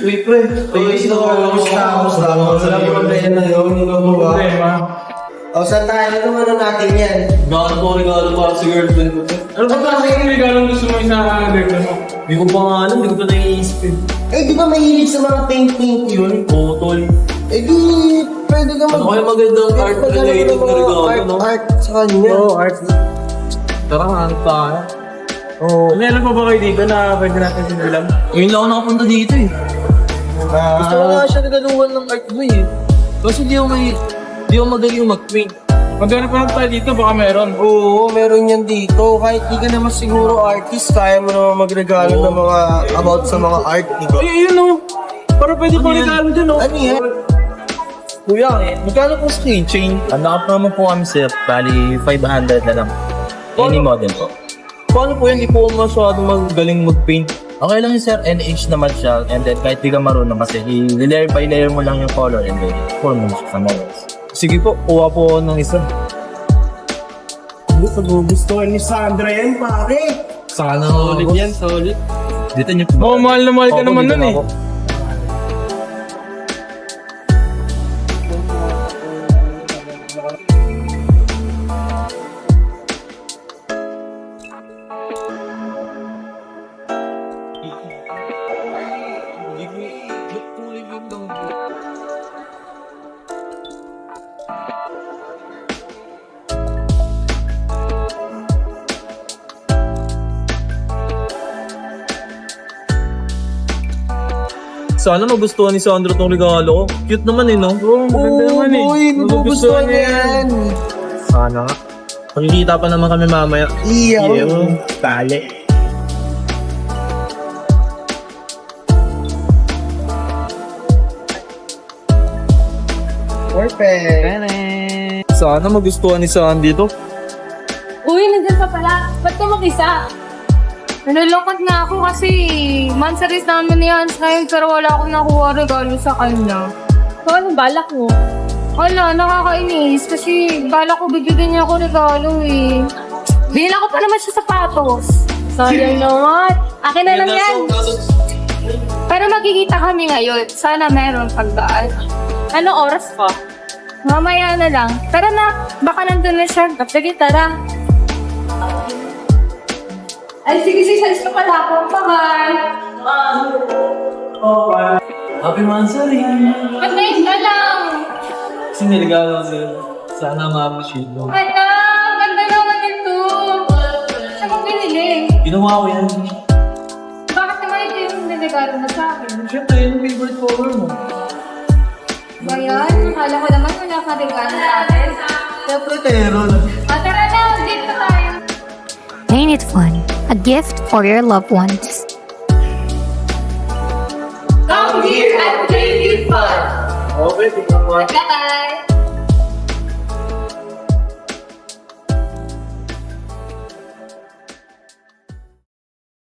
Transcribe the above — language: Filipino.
Uy, pre. Walang problema yun. O, saan tayo? Ano naman natin yan? Bakit po regalo para sa girlfriend ko? Ano ba kasi yung regalo gusto mo sa girlfriend mo? Hindi ko pa nga alam, hindi ko pa naiisip eh. Eh, di ba mahilig sa mga painting yun? Oo, tol. Eh, di, pwede ka Ano kaya magandang art-related na regalo, no? Art sa kanya. Oo, art. Tara, ano pa? Oo. May alam pa ba kayo dito na pwede natin sinulam? Ngayon lang ako nakapunta dito eh. Gusto ko nga siya regaluhan ng art mo eh. Kasi di ako magaling mag-paint. Maghanap pa lang tayo dito, baka meron. Oo, meron yan dito. Kahit di ka naman siguro artist, kaya mo naman magregalo ng mga about sa mga art, di ba? Eh, yun o. Para pwede pa regalo dun o. Ano yan? Kuya, magkano po sa keychain? Naka-promo po kami sir. Bali, 500 na lang. Any model po. Paano po yan? Hindi po ako masyadong magaling mag-paint. Okay lang yun sir, NH naman siya. And then kahit di ka marunong kasi, layer by layer mo lang yung color and then form mo siya sa models. Sige po, kuha po ng isa. Gusto ni Sandra yan, pare. Sana solid yan, solid. Dito niyo po. Oo, mahal na mahal ka naman nun eh. Sana magustuhan ni Sandro tong regalo ko. Cute naman eh, no? Oo, maganda naman eh. Uy, magugustuhan niya yan. Sana nga. Magkikita pa naman kami mamaya. Iyaw. Tali. Perfect. Sana magustuhan ni Sandy to. Uy, nandiyan pa pala. Ba't ka mag-isa? Nalulungkot nga ako kasi monthsaries namin ni Hans ngayon pero wala akong nakuha regalo sa kanya. So, anong balak mo? Wala, nakakainis kasi balak ko bibigyan niya ako regalo eh. Bila ko pa naman siya sapatos. Sayang naman. Akin na lang yan. Pero magkikita kami ngayon. Sana meron pagdaan. Anong oras pa? Mamaya na lang. Tara na. Baka nandun na siya. Sige, tara. Ay, sige, size ka pala ako. Bye-bye. Happy Mansari! Patay ka lang. Kasi niligalo ko sa'yo. Sana ma-appreciate mo. Ala, ganda naman ito. Saan mo pinili? Ginawa ko yan. Bakit naman ito yung niligalo mo sa akin? Siyempre, yun yung favorite color mo. Ba yan? Akala ko naman wala ka regalo sa akin. Siyempre, meron. Tara na, dito tayo. Paint It Fun, a gift for your loved ones. Come here and paint it fun. Okay, tingnan mo. Bye-bye.